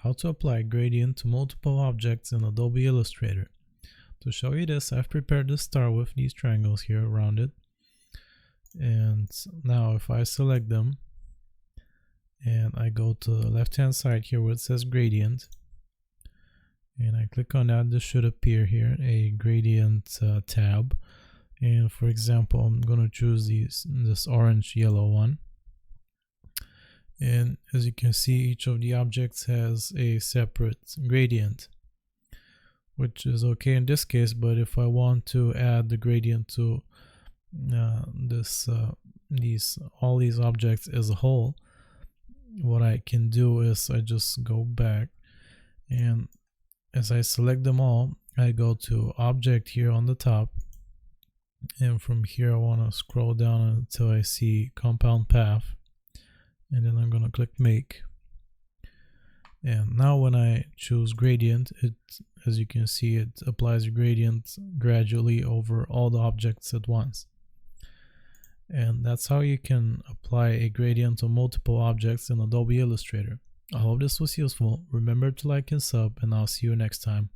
how to apply gradient to multiple objects in Adobe Illustrator. To show you this, I've prepared the star with these triangles here around it. And now if I select them and I go to the left hand side here where it says gradient, and I click on that, this should appear here, a gradient tab. And for example, I'm going to choose this orange yellow one. And as you can see, each of the objects has a separate gradient, which is okay in this case. But if I want to add the gradient to all these objects as a whole, what I can do is I just go back, and as I select them all, I go to object here on the top, and from here I want to scroll down until I see compound path, and then I'm going to click make. And now when I choose gradient, as you can see, it applies a gradient gradually over all the objects at once. And that's how you can apply a gradient to multiple objects in Adobe Illustrator. I hope this was useful. Remember to like and sub, and I'll see you next time.